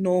9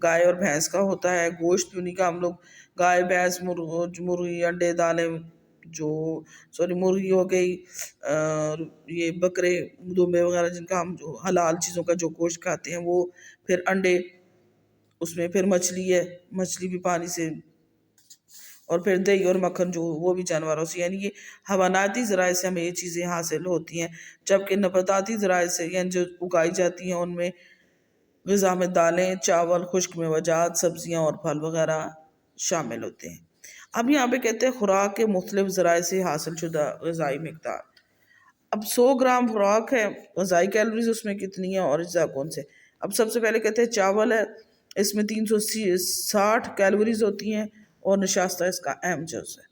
گائے اور بھینس کا ہوتا ہے، گوشت انہیں کا ہم لوگ گائے بھینس مرغی انڈے دالیں جو مرغی ہو گئی، یہ بکرے دمبے وغیرہ جن کا ہم جو حلال چیزوں کا جو گوشت کھاتے ہیں وہ، پھر انڈے، اس میں پھر مچھلی ہے، مچھلی بھی پانی سے، اور پھر دہی اور مکھن جو وہ بھی جانوروں سے، یعنی یہ حیواناتی ذرائع سے ہمیں یہ چیزیں حاصل ہوتی ہیں، جبکہ نباتاتی ذرائع سے یعنی جو اگائی جاتی ہیں ان میں غذا میں دالیں، چاول، خشک میوجات، سبزیاں اور پھل وغیرہ شامل ہوتے ہیں۔ اب یہاں پہ کہتے ہیں خوراک کے مختلف ذرائع سے حاصل شدہ غذائی مقدار۔ اب 100 گرام خوراک ہے، غذائی کیلوریز اس میں کتنی ہیں اور اجزاء کون سے؟ اب سب سے پہلے کہتے ہیں چاول ہے، اس میں 360 کیلوریز ہوتی ہیں اور نشاستہ اس کا اہم جز ہے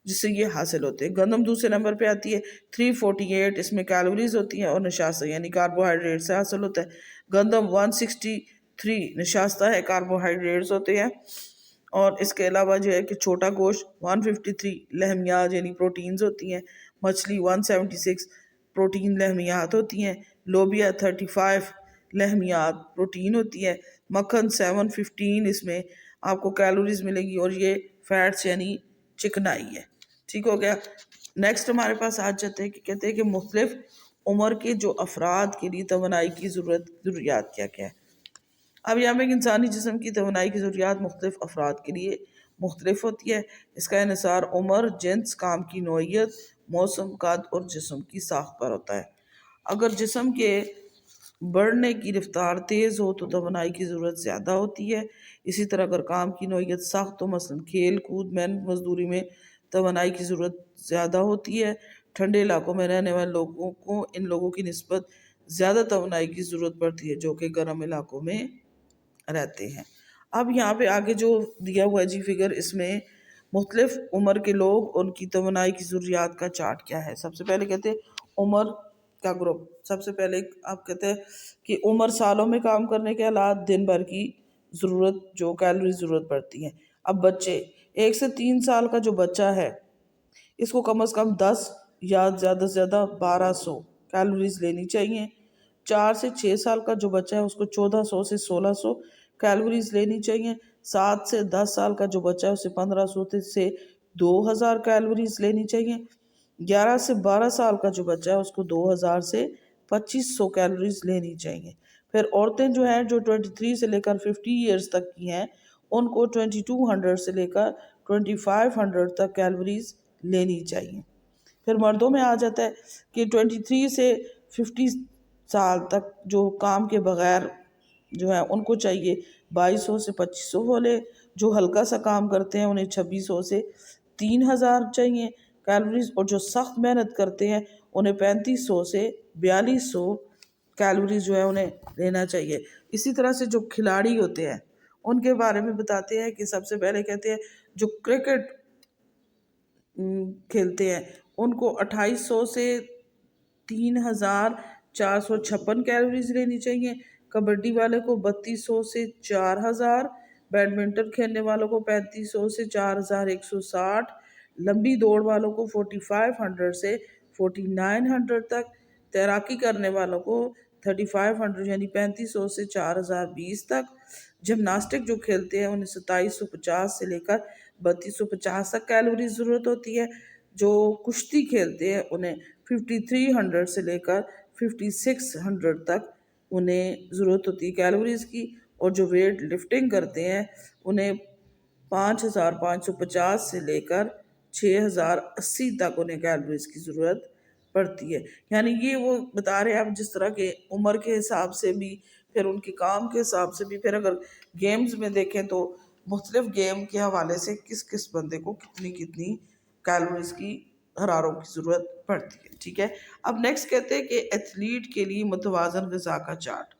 جس سے یہ حاصل ہوتے ہیں۔ گندم دوسرے نمبر پہ آتی ہے، 348 اس میں کیلوریز ہوتی ہیں اور نشاستہ یعنی کاربوہائیڈریٹ سے حاصل ہوتا ہے۔ گندم 163 نشاستہ ہے، کاربوہائیڈریٹس ہوتے ہیں۔ اور اس کے علاوہ جو ہے کہ چھوٹا گوشت 153 لحمیات یعنی پروٹینز ہوتی ہیں، مچھلی 176 پروٹین لحمیات ہوتی ہیں، لوبیا 35 لحمیات پروٹین ہوتی ہے، مکھن 715 اس میں آپ کو کیلوریز ملے گی، اور یہ فیٹس یعنی چکنائی ہے۔ ٹھیک ہو گیا۔ نیکسٹ ہمارے پاس آ جاتے ہیں کہ کہتے ہیں کہ مختلف عمر کے جو افراد کے لیے توانائی کی ضروریات کیا کیا ہے۔ اب یہاں پہ انسانی جسم کی توانائی کی ضروریات مختلف افراد کے لیے مختلف ہوتی ہے۔ اس کا انحصار عمر، جنس، کام کی نوعیت، موسم، قد اور جسم کی ساخت پر ہوتا ہے۔ اگر جسم کے بڑھنے کی رفتار تیز ہو تو توانائی کی ضرورت زیادہ ہوتی ہے۔ اسی طرح اگر کام کی نوعیت سخت ہو، مثلا کھیل کود، محنت مزدوری میں توانائی کی ضرورت زیادہ ہوتی ہے۔ ٹھنڈے علاقوں میں رہنے والے لوگوں کو ان لوگوں کی نسبت زیادہ توانائی کی ضرورت پڑتی ہے جو کہ گرم علاقوں میں رہتے ہیں۔ اب یہاں پہ آگے جو دیا ہوا ہے جی فگر، اس میں مختلف عمر کے لوگ ان کی توانائی کی ضروریات کا چارٹ کیا ہے۔ سب سے پہلے کہتے ہیں عمر کا گروپ۔ سب سے پہلے آپ کہتے ہیں کہ عمر سالوں میں کام کرنے کے حالات، دن بھر کی ضرورت جو کیلوری ضرورت پڑتی ہے۔ اب بچے، 1 سے 3 سال کا جو بچہ ہے اس کو کم از کم 10 یا زیادہ سے زیادہ 1200 کیلوریز لینی چاہیے۔ 4 سے 6 سال کا جو بچہ ہے اس کو 1400 سے 1600 کیلوریز لینی چاہیے۔ 7 سے 10 سال کا جو بچہ ہے اسے 1500 سے 2000 کیلوریز لینی چاہیے۔ 11 سے 12 سال کا جو بچہ ہے اس کو 2000 سے 2500 کیلوریز لینی چاہیے۔ پھر عورتیں جو ہیں جو 23 سے لے کر 50 ایئرز تک کی ہیں ان کو 2200 سے لے کر 2500 تک کیلوریز لینی چاہیے۔ پھر مردوں میں آ جاتا ہے کہ 23 سے 50 سال تک جو کام کے بغیر جو ہے ان کو چاہیے 2200 سے 2500 بولے، جو ہلکا سا کام کرتے ہیں انہیں 2600 سے 3000 چاہیے کیلوریز، اور جو سخت محنت کرتے ہیں انہیں 3500 سے 4200 کیلوریز جو ہے انہیں لینا چاہیے۔ اسی طرح سے جو کھلاڑی ہوتے ہیں ان کے بارے میں بتاتے ہیں کہ سب سے پہلے کہتے ہیں جو کرکٹ کھیلتے ہیں ان کو 2800 سے 3456 کیلوریز لینی چاہیے۔ کبڈی والے کو 3200 سے 4000، بیڈمنٹن کھیلنے والوں کو 3500 سے 4160، لمبی دوڑ والوں کو 4500 سے 4900 تک، تیراکی کرنے والوں کو 3500 یعنی 3500 سے 4020 تک، جمناسٹک جو کھیلتے ہیں انہیں 2750 سے لے کر 3250 تک کیلوری ضرورت ہوتی ہے۔ جو کشتی کھیلتے ہیں انہیں 5300 سے لے کر 5600 تک انہیں ضرورت ہوتی ہے کیلوریز کی، اور جو ویٹ لفٹنگ کرتے ہیں انہیں 5550 سے لے کر 6080 تک انہیں کیلوریز کی ضرورت پڑتی ہے۔ یعنی یہ وہ بتا رہے ہیں آپ جس طرح کے عمر کے حساب سے بھی، پھر ان کے کام کے حساب سے بھی، پھر اگر گیمز میں دیکھیں تو مختلف گیم کے حوالے سے کس کس بندے کو کتنی کتنی کیلوریز کی حراروں کی ضرورت پڑتی ہے۔ ٹھیک ہے۔ اب نیکسٹ کہتے ہیں کہ ایتھلیٹ کے لیے متوازن غذا کا چارٹ۔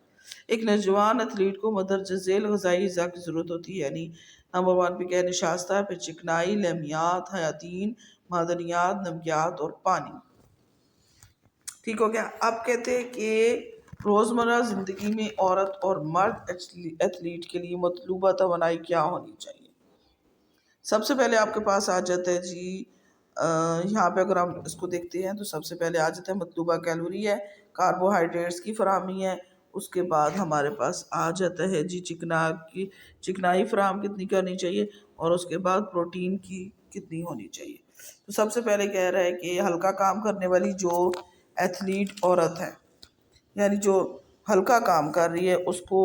ایک نوجوان ایتھلیٹ کو مندرجہ ذیل غذائی اجزاء کی ضرورت ہوتی ہے، یعنی نمبر 1 پہ کیا ہے، نشاستہ، پھر چکنائی، لحمیات، حیاتین، معدنیات، نمکیات اور پانی۔ ٹھیک ہو گیا۔ اب کہتے ہیں کہ روزمرہ زندگی میں عورت اور مرد ایتھلیٹ کے لیے مطلوبہ توانائی کیا ہونی چاہیے۔ سب سے پہلے آپ کے پاس آ جاتا ہے جی یہاں پہ اگر ہم اس کو دیکھتے ہیں تو سب سے پہلے آ جاتا ہے مطلوبہ کیلوری ہے، کاربوہائیڈریٹس کی فراہمی ہے، اس کے بعد ہمارے پاس آ جاتا ہے جی چکنائی فراہم کتنی کرنی چاہیے، اور اس کے بعد پروٹین کی کتنی ہونی چاہیے۔ تو سب سے پہلے کہہ رہا ہے کہ ہلکا کام کرنے والی جو ایتھلیٹ عورت ہے، یعنی جو ہلکا کام کر رہی ہے، اس کو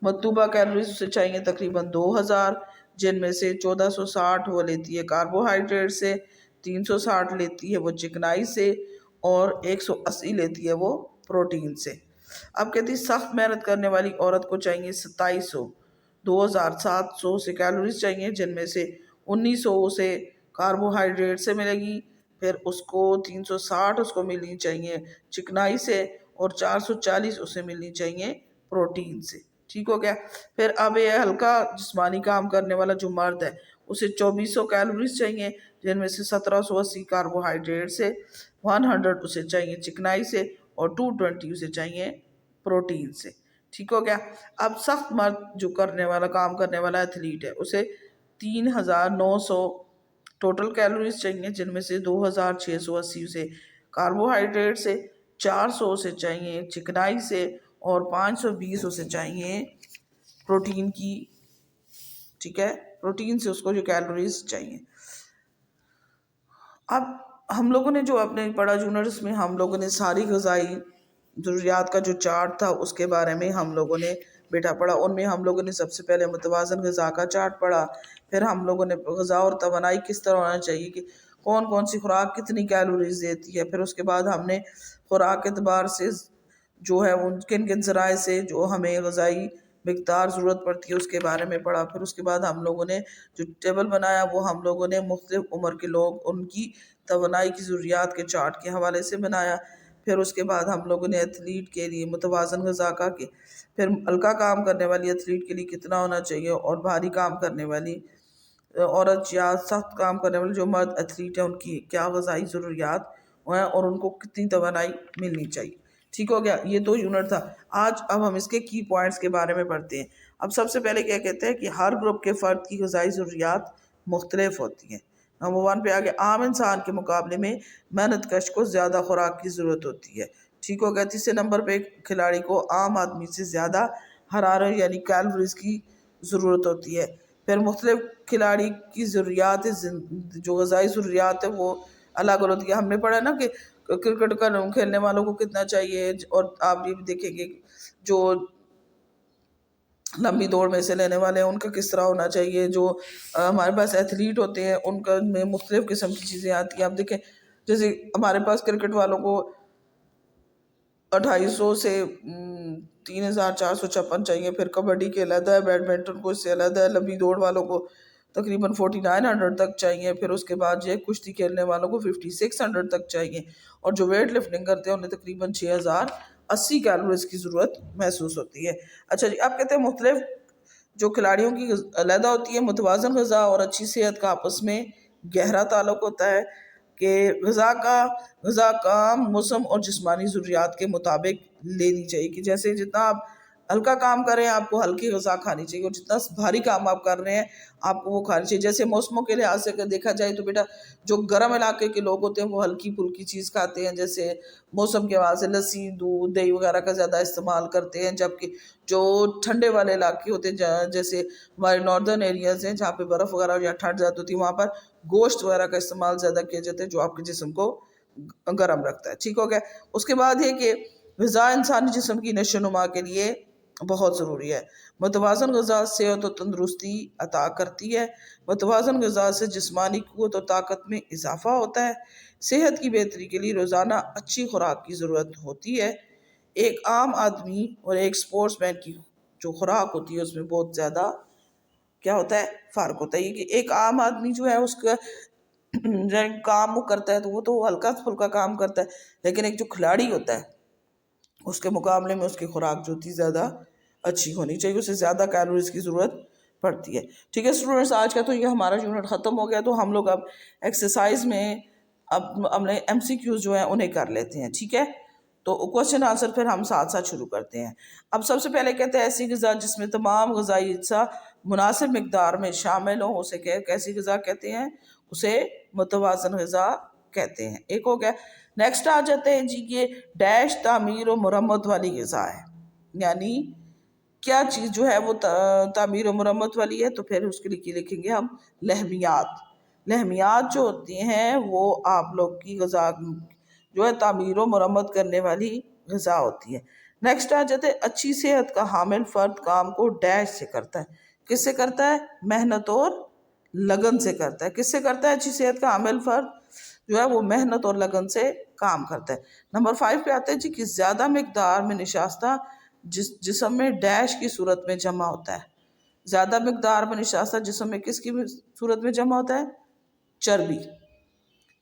مطلوبہ کیلوریز اسے چاہیے تقریباً 2000، جن میں سے 1460 وہ لیتی ہے کاربوہائیڈریٹ سے، 360 لیتی ہے وہ چکنائی سے، اور 180 لیتی ہے وہ پروٹین سے۔ اب کہتی ہے سخت محنت کرنے والی عورت کو چاہیے 2700، 2700 سے کیلوریز چاہیے، جن میں سے 1900 اسے کاربوہائیڈریٹ سے ملے گی، پھر اس کو 360 اس کو ملنی چاہیے چکنائی سے، اور 440 اسے ملنی چاہیے پروٹین سے۔ ٹھیک ہو گیا؟ پھر اب یہ ہلکا جسمانی کام کرنے والا جو مرد ہے، اسے 2400 کیلوریز چاہیے، جن میں سے 1780 کاربوہائیڈریٹ سے، 100 اسے چاہیے چکنائی سے، اور 220 اسے چاہیے پروٹین سے۔ ٹھیک ہو گیا؟ اب سخت مرد جو کام کرنے والا ایتھلیٹ ہے، اسے 3900 ٹوٹل کیلوریز چاہیے، جن میں سے 2680 اسے کاربوہائیڈریٹ سے، 400 اسے چاہیے چکنائی سے، اور 520 اسے چاہیے پروٹین کی۔ ٹھیک ہے؟ پروٹین سے اس کو جو کیلوریز چاہیے۔ اب ہم لوگوں نے جو اپنے پڑھا جونرز میں، ہم لوگوں نے ساری غذائی ضروریات کا جو چارٹ تھا اس کے بارے میں ہم لوگوں نے بیٹا پڑھا۔ ان میں ہم لوگوں نے سب سے پہلے متوازن غذا کا چارٹ پڑھا، پھر ہم لوگوں نے غذا اور توانائی کس طرح ہونا چاہیے، کہ کون کون سی خوراک کتنی کیلوریز دیتی ہے، پھر اس کے بعد ہم نے خوراک کے اعتبار سے جو ہے ان کن کن ذرائع سے جو ہمیں غذائی مقدار ضرورت پڑتی ہے اس کے بارے میں پڑھا۔ پھر اس کے بعد ہم لوگوں نے جو ٹیبل بنایا وہ ہم لوگوں نے مختلف عمر کے لوگ ان کی توانائی کی ضروریات کے چارٹ کے حوالے سے بنایا۔ پھر اس کے بعد ہم لوگوں نے ایتھلیٹ کے لیے متوازن غذا کا، کہ پھر ہلکا کام کرنے والی ایتھلیٹ کے لیے کتنا ہونا چاہیے، اور بھاری کام کرنے والی عورت یا سخت کام کرنے والے جو مرد ایتھلیٹ ہیں ان کی کیا غذائی ضروریات ہیں، اور ان کو کتنی توانائی ملنی چاہیے۔ ٹھیک ہو گیا؟ یہ 2 یونٹ تھا۔ اب ہم اس کے کی پوائنٹس کے بارے میں پڑھتے ہیں۔ اب سب سے پہلے کیا کہتے ہیں کہ ہر گروپ کے فرد کی غذائی ضروریات مختلف ہوتی ہیں۔ نمبر 1 پہ آگے عام انسان کے مقابلے میں محنت کش کو زیادہ خوراک کی ضرورت ہوتی ہے۔ ٹھیک ہو گیا؟ تیسرے نمبر پہ کھلاڑی کو عام آدمی سے زیادہ حرارت یعنی کیلوریز کی ضرورت ہوتی ہے۔ پھر مختلف کھلاڑی کی ضروریات جو غذائی ضروریات ہے وہ الگ الگ ہوتی ہے۔ ہم نے پڑھا نا کہ کرکٹ کھیلنے والوں کو کتنا چاہیے، اور آپ یہ بھی دیکھیں گے جو لمبی دوڑ میں سے لینے والے ہیں ان کا کس طرح ہونا چاہیے، جو ہمارے پاس ایتھلیٹ ہوتے ہیں ان کا میں مختلف قسم کی چیزیں آتی ہیں۔ آپ دیکھیں جیسے ہمارے پاس کرکٹ والوں کو 2800 سے 3456 چاہیے، پھر کبڈی کے علیحدہ ہے، بیڈمنٹن کو اس سے علیحدہ ہے، لمبی دوڑ والوں کو تقریباً 4900 تک چاہیے، پھر اس کے بعد یہ کشتی کھیلنے والوں کو 5600 تک چاہیے، اور جو ویٹ لفٹنگ کرتے ہیں انہیں تقریباً 6080 کیلوریز کی ضرورت محسوس ہوتی ہے۔ اچھا جی، آپ کہتے ہیں مختلف جو کھلاڑیوں کی علیحدہ ہوتی ہے۔ متوازن غذا اور اچھی صحت کا آپس میں گہرا تعلق ہوتا ہے، کہ غذا کا موسم اور جسمانی ضروریات کے مطابق لینی چاہیے، کہ جیسے جتنا آپ ہلکا کام کر رہے ہیں آپ کو ہلکی غذا کھانی چاہیے، اور جتنا بھاری کام آپ کر رہے ہیں آپ کو وہ کھانی چاہیے۔ جیسے موسموں کے لحاظ سے دیکھا جائے تو بیٹا جو گرم علاقے کے لوگ ہوتے ہیں وہ ہلکی پھلکی چیز کھاتے ہیں، جیسے موسم کے حوالے سے لسی، دودھ، دہی وغیرہ کا زیادہ استعمال کرتے ہیں، جبکہ جو ٹھنڈے والے علاقے ہوتے ہیں جیسے ہمارے ناردرن ایریاز ہیں جہاں پہ برف وغیرہ یا ٹھنڈ زیادہ ہوتی ہے، وہاں پر گوشت وغیرہ کا استعمال زیادہ کیا جاتا ہے جو آپ کے جسم کو گرم رکھتا ہے۔ ٹھیک ہو گیا؟ اس کے بعد یہ کہ غذا انسانی جسم کی نشو و نما کے لیے بہت ضروری ہے۔ متوازن غذا صحت و تندرستی عطا کرتی ہے۔ متوازن غذا سے جسمانی قوت و طاقت میں اضافہ ہوتا ہے۔ صحت کی بہتری کے لیے روزانہ اچھی خوراک کی ضرورت ہوتی ہے۔ ایک عام آدمی اور ایک سپورٹس مین کی جو خوراک ہوتی ہے اس میں بہت زیادہ کیا ہوتا ہے، فرق ہوتا ہے۔ یہ کہ ایک عام آدمی جو ہے اس کا کام وہ کرتا ہے تو وہ تو ہلکا پھلکا کام کرتا ہے، لیکن ایک جو کھلاڑی ہوتا ہے اس کے مقابلے میں اس کی خوراک جو ہوتی زیادہ اچھی ہونی چاہیے، اسے زیادہ کیلوریز کی ضرورت پڑتی ہے۔ ٹھیک ہے اسٹوڈنٹس، آج کا تو یہ ہمارا یونٹ ختم ہو گیا، تو ہم لوگ اب ایکسرسائز میں اب اپنے MCQs جو ہیں انہیں کر لیتے ہیں۔ ٹھیک ہے، تو کوشچن آنسر پھر ہم ساتھ ساتھ شروع کرتے ہیں۔ اب سب سے پہلے کہتے ہیں ایسی غذا جس میں تمام غذائی اجزاء مناسب مقدار میں شامل ہوں اسے کیسی غذا کہتے ہیں؟ اسے متوازن غذا کہتے ہیں۔ ایک ہو گیا۔ نیکسٹ آ جاتے ہیں جی، یہ ڈیش تعمیر و مرمت والی غذا ہے۔ یعنی کیا چیز جو ہے وہ تعمیر و مرمت والی ہے، تو پھر اس کے لیے لکھیں گے ہم لحمیات۔ لحمیات جو ہوتی ہیں وہ آپ لوگ کی غذا جو ہے تعمیر و مرمت کرنے والی غذا ہوتی ہے۔ نیکسٹ آ جاتے ہیں، اچھی صحت کا حامل فرد کام کو ڈیش سے کرتا ہے۔ کس سے کرتا ہے؟ محنت اور لگن سے کرتا ہے۔ کس سے کرتا ہے اچھی صحت کا حامل فرد؟ جو ہے وہ محنت اور لگن سے کام کرتا ہے۔ نمبر 5 پہ آتے ہیں جی کہ زیادہ مقدار میں نشاستہ جسم میں ڈیش کی صورت میں جمع ہوتا ہے۔ زیادہ مقدار میں نشاستہ جسم میں کس کی صورت میں جمع ہوتا ہے؟ چربی۔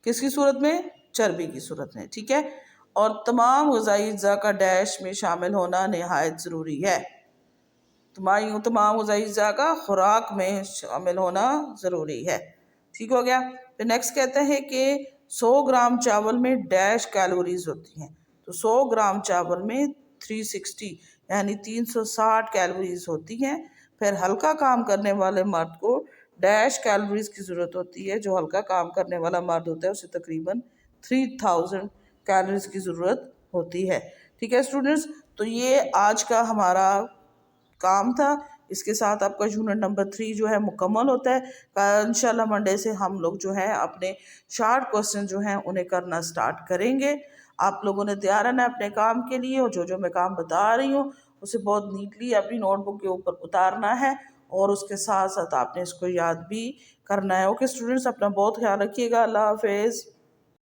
کس کی صورت میں؟ چربی کی صورت میں، ٹھیک ہے۔ اور تمام غذائی اجزاء کا ڈیش میں شامل ہونا نہایت ضروری ہے۔ تمام غذائی اجزاء کا خوراک میں شامل ہونا ضروری ہے، ٹھیک ہو گیا۔ پھر نیکسٹ کہتے ہیں کہ 100 گرام چاول میں ڈیش کیلوریز ہوتی ہیں، تو 100 گرام چاول میں 360 یعنی 360 کیلوریز ہوتی ہیں۔ پھر ہلکا کام کرنے والے مرد کو ڈیش کیلوریز کی ضرورت ہوتی ہے۔ جو ہلکا کام کرنے والا مرد ہوتا ہے اسے تقریباً 3000 کیلوریز کی ضرورت ہوتی ہے، ٹھیک ہے اسٹوڈنٹس۔ تو یہ آج کا ہمارا کام تھا، اس کے ساتھ آپ کا یونٹ نمبر 3 جو ہے مکمل ہوتا ہے۔ انشاءاللہ منڈے سے ہم لوگ جو ہے اپنے شارٹ کوسچن جو ہیں انہیں کرنا سٹارٹ کریں گے۔ آپ لوگوں نے تیار رہنا ہے اپنے کام کے لیے، اور جو میں کام بتا رہی ہوں اسے بہت نیٹلی اپنی نوٹ بک کے اوپر اتارنا ہے، اور اس کے ساتھ ساتھ آپ نے اس کو یاد بھی کرنا ہے۔ اوکے اسٹوڈنٹس، اپنا بہت خیال رکھیے گا۔ اللہ حافظ۔